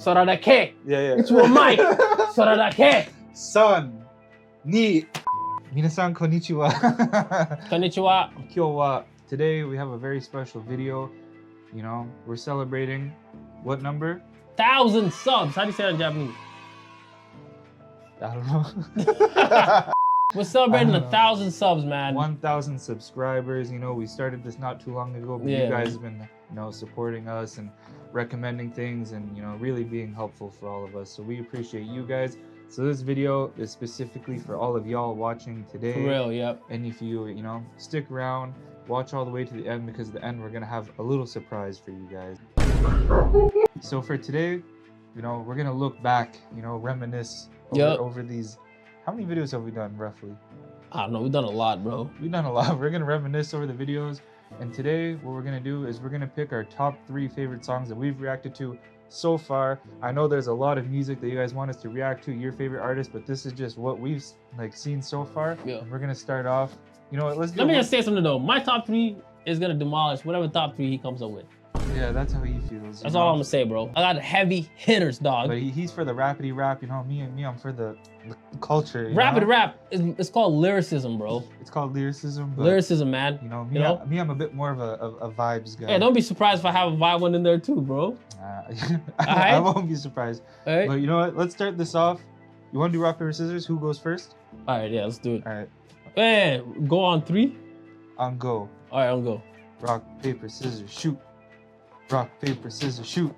Soradake. Yeah. It's your mic. Soradake. Son. Ni. Minasan konnichiwa. Konnichiwa. Kyo wa. Today we have a very special video. You know, we're celebrating what number? 1,000 subs. How do you say that in Japanese? I don't know. We're celebrating 1,000 subs, man. 1,000 subscribers. You know, we started this not too long ago, but you guys have been, you know, supporting us and recommending things and, you know, really being helpful for all of us. So we appreciate you guys. So this video is specifically for all of y'all watching today. For real, yep. And if you know, stick around, watch all the way to the end, because at the end we're gonna have a little surprise for you guys. So for today, you know, we're gonna look back, you know, reminisce over these. How many videos have we done roughly? I don't know, we've done a lot, bro. We've done a lot. We're gonna reminisce over the videos, and today what we're gonna do is we're gonna pick our top 3 favorite songs that we've reacted to so far. I know there's a lot of music that you guys want us to react to, your favorite artist, but this is just what we've like seen so far. Yeah. We're gonna start off. You know what? Let me just say something though. My top 3 is gonna demolish whatever top 3 he comes up with. Yeah, that's how he feels. That's all I'm gonna say, bro. I got heavy hitters, dog. But he's for the rapidy rap, you know. Me, I'm for the culture. Rapid rap, it's called lyricism, bro. It's called lyricism. But, lyricism, man. You know, me, I'm a bit more of a vibes guy. Yeah, don't be surprised if I have a vibe one in there too, bro. I won't be surprised. All right. But you know what? Let's start this off. You want to do rock, paper, scissors? Who goes first? All right, yeah, let's do it. All right. Hey, go on 3. On go. All right, on go. Rock, paper, scissors, shoot. Rock, paper, scissors, shoot.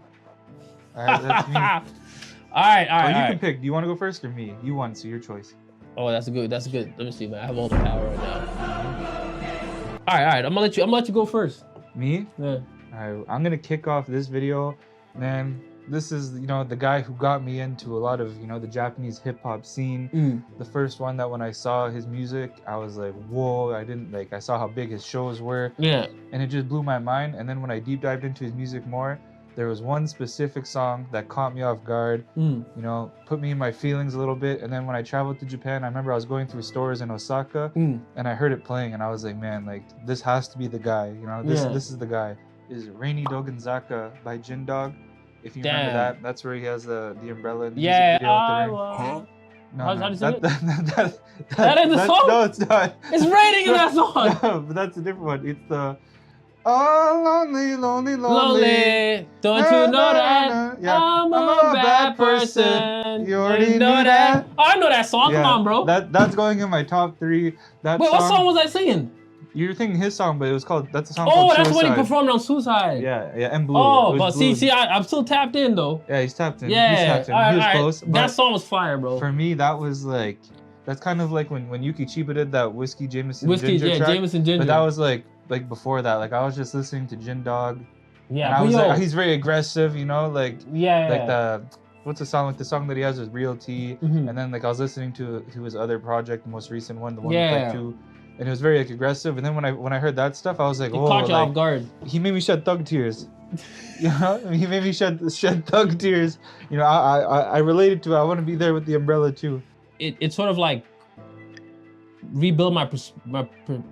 All right, that's me. all right. You can pick. Do you want to go first or me? You won, so your choice. Oh, that's good. That's good. Let me see, man. I have all the power right now. All right. I'm gonna let you go first. Me? Yeah. All right. I'm gonna kick off this video, man. This is, you know, the guy who got me into a lot of, you know, the Japanese hip hop scene. The first one that when I saw his music, I was like, whoa, I saw how big his shows were. Yeah. And it just blew my mind. And then when I deep dived into his music more, there was one specific song that caught me off guard, you know, put me in my feelings a little bit. And then when I traveled to Japan, I remember I was going through stores in Osaka and I heard it playing and I was like, man, like, this has to be the guy, you know, this is the guy. Is Rainy Dogenzaka by Jin Dog. If you remember that, that's where he has the umbrella in the music video at the ring. No, how do you sing it? That is the song? No, it's not. It's raining in that song. No, but that's a different one. It's the oh, lonely. Don't you know that? Yeah. I'm a bad person. You already know that? Oh, I know that song. Yeah, Come on, bro. That's going in my top 3. Wait, what song was I singing? You're thinking his song, but it was called, that's a song called called Suicide. Suicide. When he performed on Suicide. Yeah, and Blue. Oh, but see, I'm still tapped in though. Yeah, he's tapped in. Yeah, he's tapped in. He was close. That song was fire, bro. For me, that was like, that's kind of like when Yuki Chiba did that Whiskey Jameson Ginger track. Jameson Ginger. But that was like before that. Like I was just listening to Jin Dog. Yeah, and I was like, he's very aggressive, you know, like what's the song? Like the song that he has with Real T. And then like I was listening to his other project, the most recent one, the one with like 2. And it was very like aggressive. And then when I heard that stuff, I was like, oh, caught you off guard. He made me shed thug tears. You know, he made me shed thug tears. You know, I related to it. I want to be there with the umbrella too. It sort of like rebuild my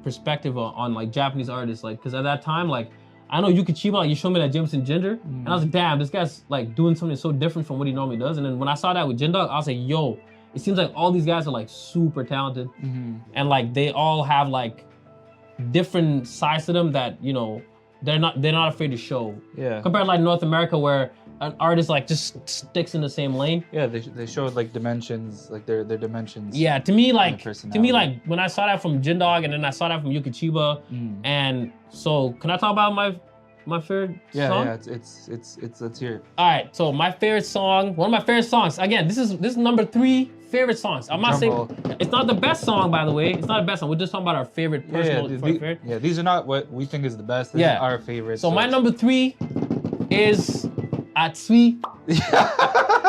perspective on like Japanese artists, like, because at that time, like, I know Yuki Chiba, like, you showed me that Jameson Ginger, and I was like, damn, this guy's like doing something so different from what he normally does. And then when I saw that with Jin Dog, I was like, yo, it seems like all these guys are like super talented, and like they all have like different sides to them that, you know, they're not afraid to show. Yeah. Compared to like North America, where an artist like just sticks in the same lane. Yeah, they showed like dimensions, like their dimensions. Yeah, to me like when I saw that from Jin Dog and then I saw that from Yuki Chiba, and so can I talk about my favorite song? Yeah, it's let's hear it. All right, so my favorite song, one of my favorite songs. Again, this is number 3 favorite songs. I'm not saying it's not the best song, by the way. It's not the best song. We're just talking about our favorite personal favorite. Yeah, these are not what we think is the best. These are our favorites. So my number 3 is Atsui.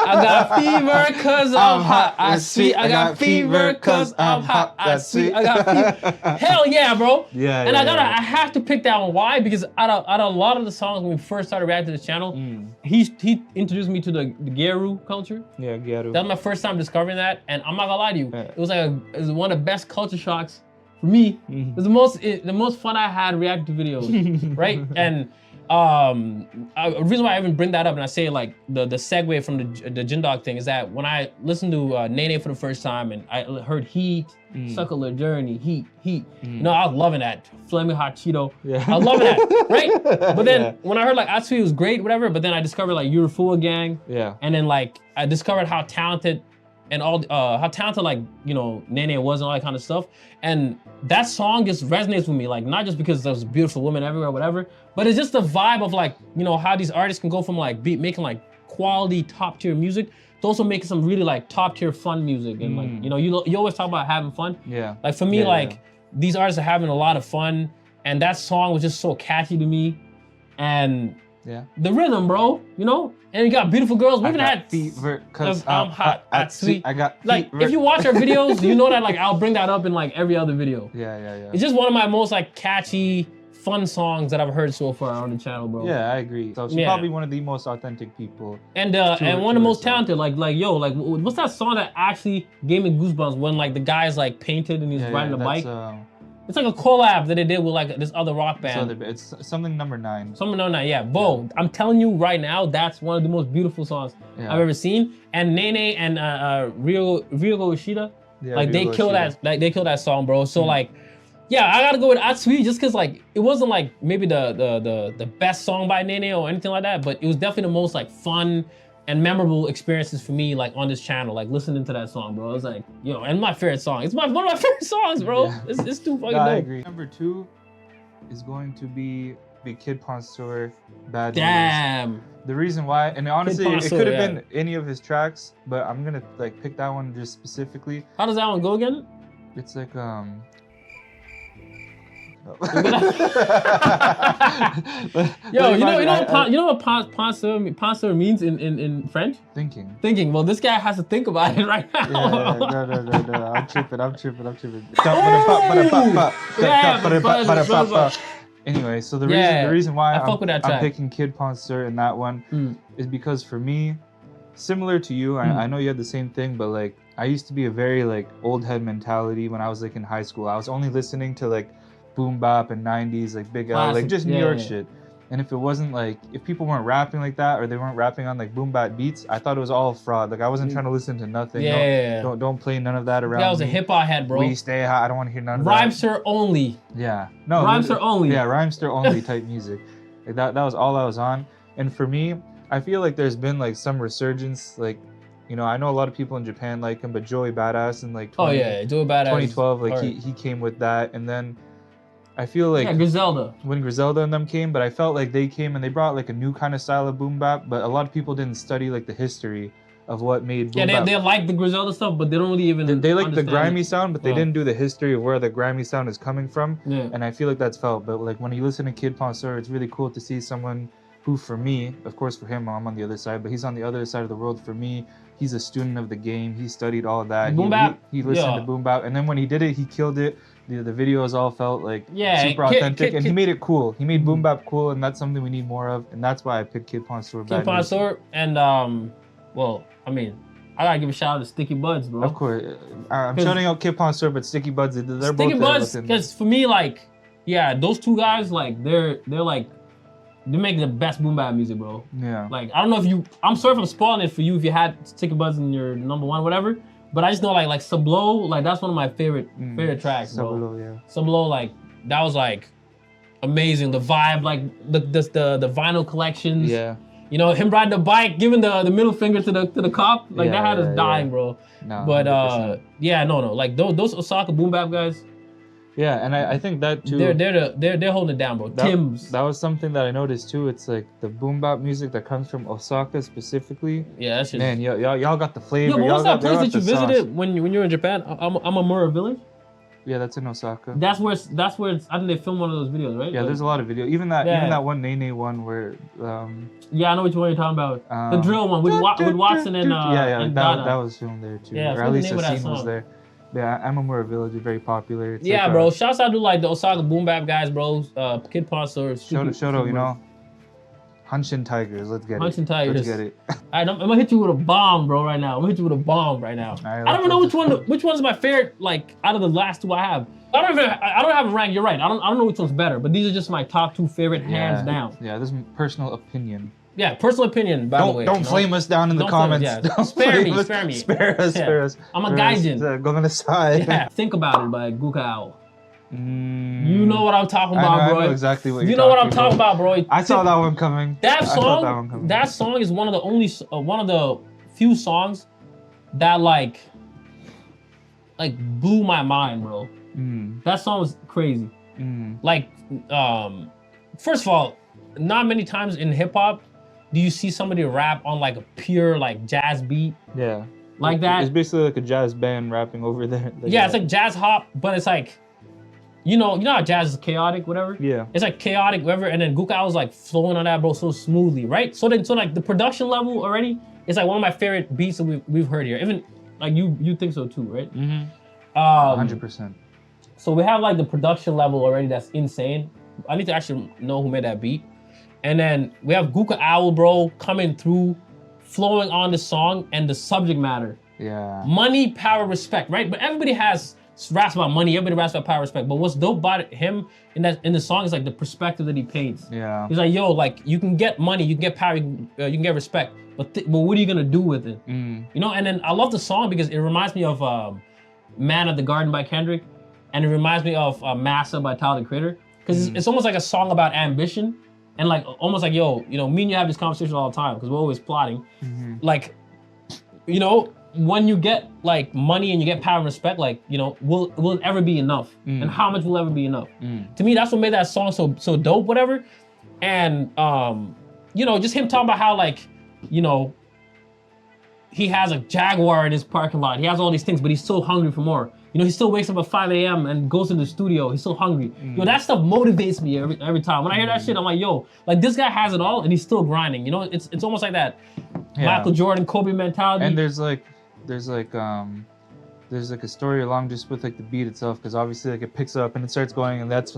I got fever cause I'm hot. Atsui. I got fever cause I'm hot. Atsui. I got fever. Hell yeah, bro. Yeah. And I have to pick that one. Why? Because out of a lot of the songs when we first started reacting to this channel, he introduced me to the Gyaru culture. Yeah, Gyaru. That was my first time discovering that, and I'm not gonna lie to you, it was one of the best culture shocks for me. It was the most fun I had reacting to videos, right? And The reason why I even bring that up and I say like the segue from the Jindog thing is that when I listened to Nene for the first time and I heard Heat, Suckler Journey, Heat, you know, I was loving that. Flaming Hot Cheeto. Yeah. I was loving that, right? But then when I heard like Atsui was great, whatever, but then I discovered like Eurofua Gang. Yeah. And then like I discovered how talented and how talented like, you know, Nene was and all that kind of stuff. And that song just resonates with me, like not just because there's beautiful women everywhere, whatever, but it's just the vibe of like, you know, how these artists can go from like making like quality top tier music to also making some really like top tier fun music. And like, you know, you always talk about having fun. Yeah. Like for me, these artists are having a lot of fun, and that song was just so catchy to me. And the rhythm, bro, you know? And you got beautiful girls. We even had fever cause I'm hot, Atsui. I got like fever. If you watch our videos, you know that like I'll bring that up in like every other video. Yeah. It's just one of my most like catchy, fun songs that I've heard so far on the channel, bro. Yeah, I agree. So she's probably one of the most authentic people. And one of the most talented. Like what's that song that actually gave me goosebumps when like the guy's like painted and he's riding a bike? It's like a collab that they did with like this other rock band. So it's something number 9. Something number 9, yeah. Bro, I'm telling you right now, that's one of the most beautiful songs I've ever seen. And Nene and Ryogo Ishida, like they killed that song, bro. So like, yeah, I gotta go with Atsui just cause like it wasn't like maybe the best song by Nene or anything like that, but it was definitely the most like fun and memorable experiences for me, like on this channel, like listening to that song, bro. I was like, yo, and my favorite song. It's one of my favorite songs, bro. Yeah. It's too fucking dope. I agree. Number 2 is going to be Kid Ponsor, Bad Damn. News. The reason why, and honestly, it could have been any of his tracks, but I'm gonna like pick that one just specifically. How does that one go again? It's like Yo, you know what penseur means in French? Thinking. Well, this guy has to think about it right now. No. I'm tripping. Anyway, so the reason why I'm picking Kid Ponseur in that one is because for me, similar to you, I know you had the same thing, but like I used to be a very like old head mentality when I was like in high school. I was only listening to like boom bap and 90s, like Big L, like just New York shit. And if it wasn't like, if people weren't rapping like that or they weren't rapping on like boom bap beats, I thought it was all fraud. Like I wasn't trying to listen to nothing. Don't play none of that around. That was a hip hop head, bro. We stay high. I don't want to hear none of that. Rhymester only. Yeah. No. Rhymester only. Yeah, Rhymester only type music. Like that was all I was on. And for me, I feel like there's been like some resurgence, like, you know, I know a lot of people in Japan like him, but Joey Badass in like Joey Badass 2012, like he came with that. And then I feel like Griselda. When Griselda and them came, but I felt like they came and they brought like a new kind of style of boom bap, but a lot of people didn't study like the history of what made boom bap. They like the Griselda stuff, but they don't really even they like the grimy sound, but they didn't do the history of where the grimy sound is coming from. And I feel like that's felt. But like when you listen to Kid Ponseur, it's really cool to see someone who, for me, of course for him, I'm on the other side, but he's on the other side of the world. For me, he's a student of the game. He studied all of that. Boom bap. He listened to boom bap, and then when he did it, he killed it. The videos all felt like super authentic, and he made it cool. He made boom bap cool, and that's something we need more of, and that's why I picked Kid Ponseur. Kid Ponseur, and well, I mean, I gotta give a shout out to Sticky Buds, bro. Of course, I'm shouting out Kid Ponseur, but Sticky Buds, they're both Sticky Buds, because for me, like, yeah, those two guys, like, they're making the best boom bap music, bro. Yeah. Like, I don't know if I'm sorry if I'm spoiling it for you if you had Sticky Buds in your number 1, whatever. But I just know like Sublo, like that's one of my favorite tracks, bro. Sublo, yeah. Sublo, like that was like amazing. The vibe, like the vinyl collections. Yeah. You know, him riding the bike, giving the middle finger to the cop, like that had us dying, bro. No, but 100%. like those Osaka boom bap guys. Yeah, and I think that too. They're holding it down, bro. Tim's. That was something that I noticed too. It's like the boom bap music that comes from Osaka specifically. Yeah, that's just. Man, y'all got the flavor. Yo, but what's that place that you visited sauce. when you were in Japan? Amamura Village. Yeah, that's in Osaka. That's where I think they filmed one of those videos, right? Yeah, there's a lot of videos. Even that one Nene one where. Yeah, I know which one you're talking about. The drill one with Watson and and that was filmed there too. Yeah, or at least the scene was there. Yeah, Amamura Village is very popular. It's yeah, like bro. Shouts out to like the Osaka boom bap guys, bro. Kid Ponseur. Shoto, you know, Hanshin Tigers. Let's get Hanshin it. Tigers. Let's get it. All right, I'm gonna hit you with a bomb, bro. Right now, I'm gonna hit you with a bomb right now. Right, I don't even know which one's my favorite. Like out of the last two I have, I don't have a rank. You're right. I don't know which one's better, but these are just my top two favorite, hands down. Yeah, this is personal opinion. Yeah, personal opinion. By the way, don't flame us down in the comments. Don't spare me. Spare us. I'm a gaijin. Go on the side. Yeah. Think About It by Guka Owl. You know what I'm talking about, bro. I know exactly what you know what I'm talking about, bro. I saw that one coming. That song is one of the few songs that like blew my mind, bro. That song was crazy. Like, first of all, not many times in hip hop do you see somebody rap on like a pure like jazz beat. Yeah. Like that. It's basically like a jazz band rapping over there. Yeah, it's like jazz hop, but it's like, you know how jazz is chaotic, whatever? Yeah. It's like chaotic, whatever, and then Guka was like flowing on that, bro, so smoothly, right? So like the production level already, it's like one of my favorite beats that we've heard here. Even like you think so too, right? 100%. So we have like the production level already that's insane. I need to actually know who made that beat. And then we have Guka Owl, bro, coming through, flowing on the song and the subject matter. Yeah. Money, power, respect, right? But everybody raps about money, everybody raps about power, respect. But what's dope about him in the song is like the perspective that he paints. Yeah. He's like, yo, like you can get money, you can get power, you can get respect, but what are you gonna do with it? You know, and then I love the song because it reminds me of Man at the Garden by Kendrick, and it reminds me of Massa by Tyler the Creator. Because it's almost like a song about ambition. And like, almost like, yo, you know, me and you have this conversation all the time because we're always plotting. Like, you know, when you get like money and you get power and respect, like, you know, will it ever be enough? And how much will ever be enough? To me, that's what made that song so dope, whatever. And, you know, just him talking about how like, you know, he has a Jaguar in his parking lot. He has all these things, but he's so hungry for more. You know, he still wakes up at 5 a.m. and goes to the studio. He's so hungry. Yo, that stuff motivates me every time. When I hear that shit, I'm like, yo, like this guy has it all and he's still grinding. You know, it's almost like that Michael Jordan, Kobe mentality. And there's a story along just with like the beat itself, because obviously like it picks up and it starts going, and that's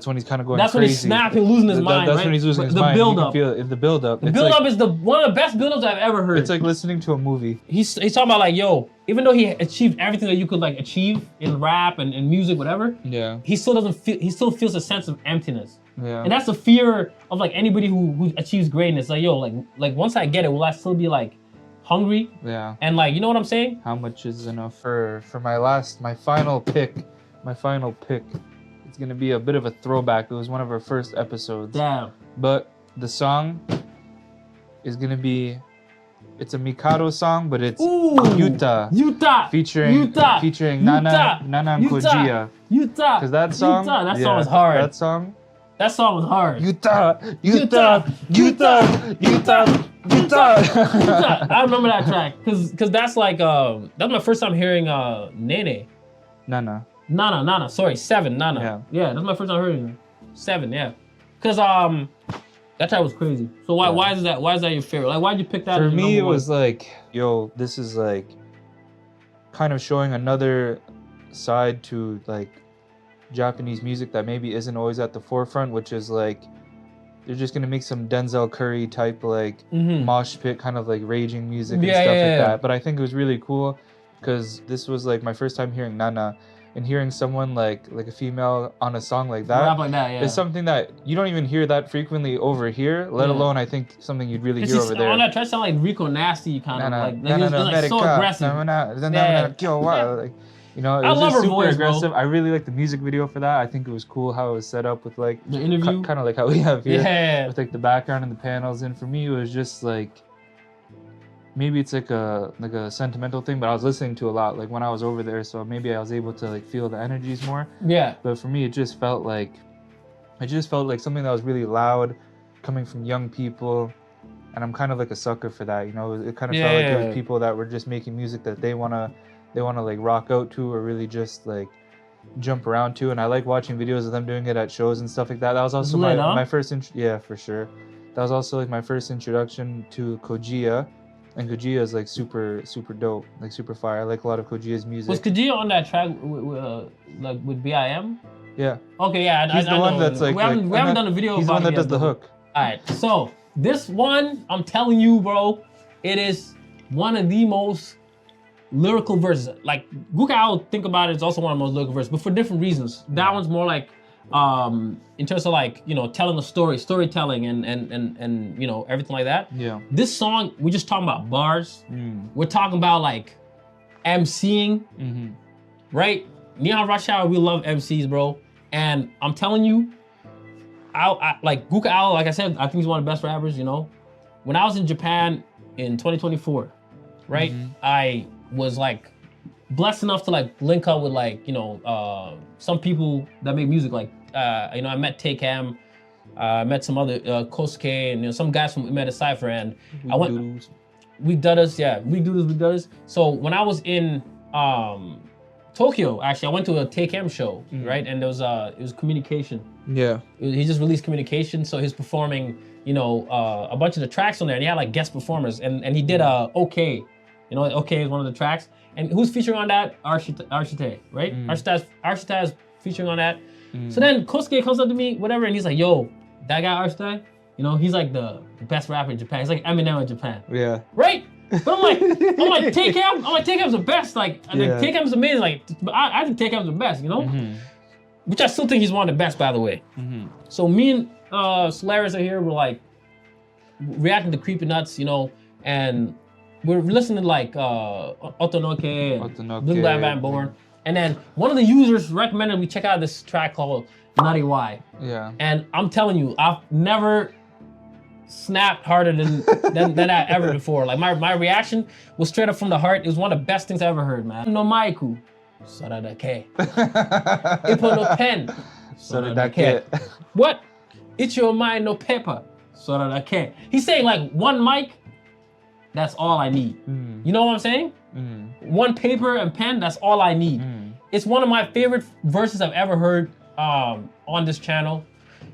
when he's kind of going that's crazy. When he's snapping, losing his mind. That's right? when he's losing his the mind. Build-up. You can feel it. The build-up. The build-up is one of the best build-ups I've ever heard. It's like listening to a movie. He's talking about like, yo, even though he achieved everything that you could like achieve in rap and music, whatever, he still feels a sense of emptiness. Yeah. And that's the fear of like anybody who achieves greatness. Like, yo, like once I get it, will I still be like hungry? Yeah. And like, you know what I'm saying? How much is enough for my final pick? My final pick. It's gonna be a bit of a throwback. It was one of our first episodes. Damn. But the song is gonna be, it's a Mikado song, but it's Yuta featuring Nana and Kojia. Yuta. Because that song was hard. That song was hard. Yuta. I remember that track because that's like that's my first time hearing Nene. Nana. Sorry, 7 Nana. Yeah, that's my first time hearing her. 7, yeah. Because that track was crazy. So why is that your favorite? Like, why'd you pick that? For me, it was like, yo, this is like kind of showing another side to like Japanese music that maybe isn't always at the forefront, which is like they're just gonna make some Denzel Curry type like mosh pit kind of like raging music and stuff like that. But I think it was really cool because this was like my first time hearing Nana, and hearing someone like a female on a song like that, rap like that, is something that you don't even hear that frequently over here, let alone I think something you'd really hear over there. On that track sound like Rico Nasty kind of like it's so aggressive. Like, you know, it was just super voice, aggressive. Bro. I really like the music video for that. I think it was cool how it was set up with like the interview, kind of like how we have here, with like the background and the panels. And for me, it was just like, maybe it's like a sentimental thing, but I was listening to a lot like when I was over there, so maybe I was able to like feel the energies more. Yeah. But for me, it just felt like something that was really loud, coming from young people, and I'm kind of like a sucker for that. You know, it kind of felt like it was people that were just making music that they wanna like rock out to, or really just like jump around to. And I like watching videos of them doing it at shows and stuff like that. That was also my first for sure. That was also like my first introduction to Kojia. And Kojia is like super dope, like super fire. I like a lot of Kojia's music. Was Kojia on that track with BIM? Yeah. Okay, yeah. He's the one that's like... We haven't done a video about it. He's the one that does the hook. All right, so This one, I'm telling you, bro, it is one of the most lyrical verses. Like Gukao, think about it, it's also one of the most lyrical verses, but for different reasons. That one's more like in terms of like, you know, telling a story, storytelling and you know, everything like that. Yeah. This song, we're just talking about bars. We're talking about like MCing, right? nihonrushhour, we love MCs, bro. And I'm telling you, I like Gukao, like I said, I think he's one of the best rappers, you know. When I was in Japan in 2024, right? I was like blessed enough to like link up with like, you know, some people that make music. Like, you know, I met Takam, met some other Kosuke, and you know, some guys from Met a Cypher, and I went. We do this. So when I was in Tokyo, actually, I went to a Takam show, right? And there was it was communication. Yeah. He just released communication, so he's performing, you know, a bunch of the tracks on there, and he had like guest performers, and he did OK. You know, OK is one of the tracks. And who's featuring on that? Arshite, right? Arshite is featuring on that. So then Kosuke comes up to me, whatever, and he's like, yo, that guy Arshite, you know, he's like the best rapper in Japan. He's like Eminem in Japan. Yeah. Right? But I'm like, Takeham's the best. Like, I think Takeham's amazing. Like, I think Takeham's the best, you know? Which I still think he's one of the best, by the way. So me and Solaris are here, we're like, reacting to Creepy Nuts, you know, and we're listening to like Otonoke and Bling-Bang-Bang-Born. And then one of the users recommended we check out this track called Nutty Y. Yeah. And I'm telling you, I've never snapped harder than that ever before. Like my reaction was straight up from the heart. It was one of the best things I ever heard, man. No Maiku, Soradake. Ipo no pen, Soradake. What? Ichi omae no paper, Soradake. He's saying like one mic, that's all I need. You know what I'm saying? One paper and pen, that's all I need. It's one of my favorite verses I've ever heard on this channel.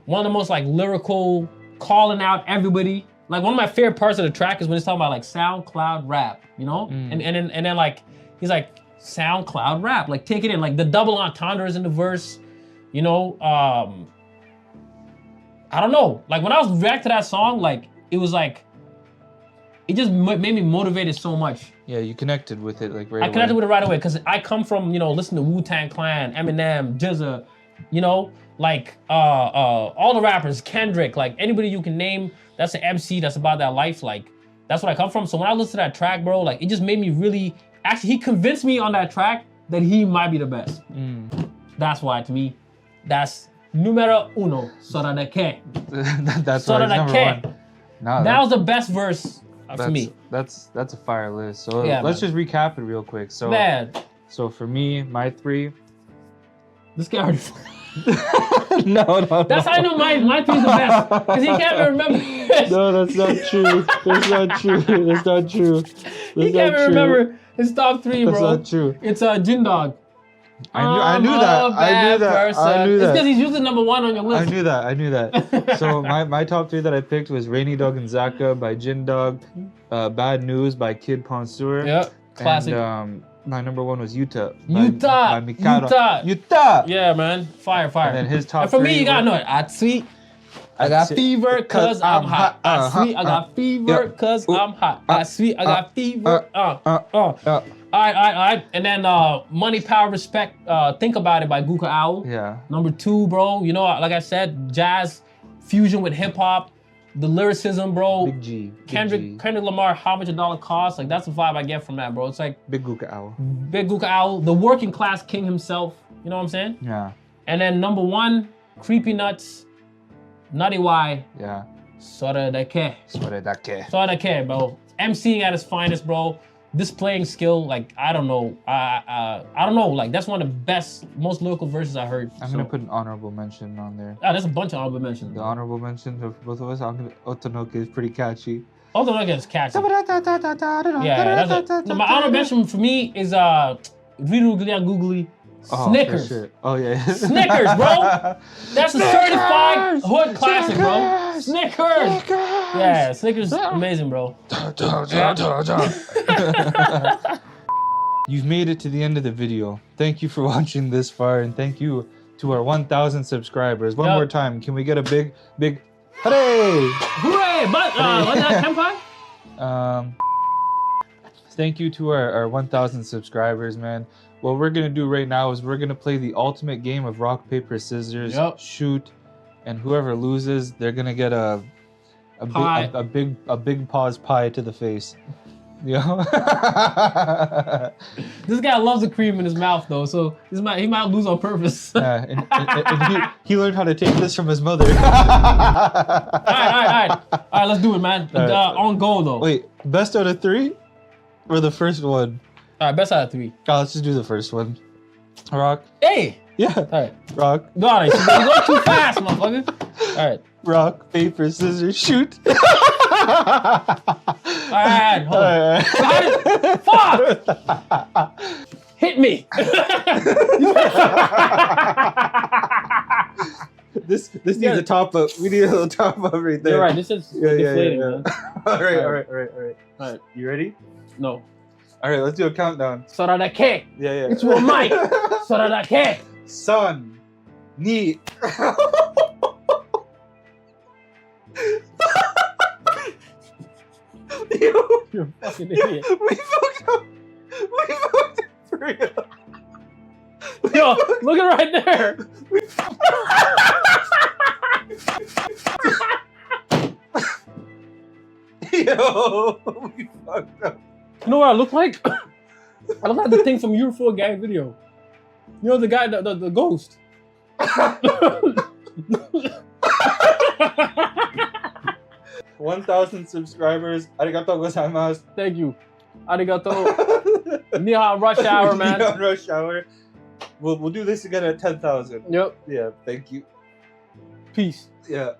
One of the most like lyrical, calling out everybody. Like one of my favorite parts of the track is when he's talking about like SoundCloud rap, you know? And then like, he's like, SoundCloud rap, like take it in. Like the double entendres in the verse, you know? I don't know. Like when I was reacting to that song, like it was like, it just made me motivated so much. Yeah, you connected with it like right away. I connected with it right away because I come from, you know, listening to Wu-Tang Clan, Eminem, GZA, you know, like all the rappers, Kendrick, like anybody you can name that's an MC that's about that life, like that's what I come from. So when I listened to that track, bro, like it just made me really, actually he convinced me on that track that he might be the best. That's why to me, that's numero uno, Soradake. That's why it's number one. No, that was the best verse for me. That's a fire list. So yeah, let's just recap it real quick. So so for me, my three. This guy already. No. That's how I know my three's the best. Because he can't even remember. No, that's not true. That's not true. That's not true. He can't even remember his top three, bro. That's not true. It's Jin Dog. I knew that. It's because he's usually number one on your list. I knew that. So my top three that I picked was Rainy Dog and Zaka by Jin Dog, Bad News by Kid Ponseur. Yep, classic. And my number one was Utah. Utah. By Mikado. Utah. Yeah, man. Fire. And then his top and for three me, you gotta know it. Atsui. I got fever cause I'm hot. Atsui. I got fever cause I'm hot. Atsui. I got fever. All right. And then Money, Power, Respect, Think About It by Guka Owl. Yeah. Number two, bro. You know, like I said, jazz fusion with hip hop. The lyricism, bro. Big G. Kendrick Lamar, How Much a Dollar Costs. Like, that's the vibe I get from that, bro. It's like... Big Guka Owl. Big Guka Owl. The working class king himself. You know what I'm saying? Yeah. And then number one, Creepy Nuts, Nutty Y. Yeah. Soradake, bro. MCing at his finest, bro. Displaying skill, like, I don't know. I don't know. Like, that's one of the best, most lyrical verses I heard. I'm going to put an honorable mention on there. There's a bunch of honorable mentions. The honorable mentions of both of us, Otonoke is pretty catchy. Otonoke is catchy. Yeah, my honorable mention for me is Riru Googly Snickers. For sure. Oh, yeah. Snickers, bro. That's a certified hood classic, bro. Snickers. Yeah, Snickers, amazing, bro. You've made it to the end of the video. Thank you for watching this far, and thank you to our 1,000 subscribers. One more time, can we get a big Hooray! Hooray! But what's that, Kenpai? Thank you to our 1,000 subscribers, man. What we're gonna do right now is we're gonna play the ultimate game of rock, paper, scissors, shoot, and whoever loses, they're gonna get a big pause pie to the face. You know? This guy loves the cream in his mouth though, so he might lose on purpose. Yeah, and he learned how to take this from his mother. All right, let's do it, man. On goal though. Wait, best out of 3, or the first one? All right, best out of 3. Oh, let's just do the first one. Rock. Hey. Yeah. All right. Rock. No, you're going too fast, motherfucker. All right. Rock, paper, scissors, shoot. All right, hold on. Fuck! Hit me. This needs a top up. We need a little top up right there. You're right. This is deflating, man. All right. All right. You ready? No. All right, let's do a countdown. Sorarake. Yeah. It's your mic. Sorarake. Son. Ni. You're a fucking idiot. We fucked up for real. Yo, look at right there. Yo, we fucked up. You know what I look like? I look like the thing from UFO gang video. You know the guy, the ghost. 1,000 subscribers. Arigatou gozaimasu. Thank you. Arigato. Nihon Rush Hour, man. Nihon Rush Hour. We'll do this again at 10,000. Yep. Yeah, thank you. Peace. Yeah.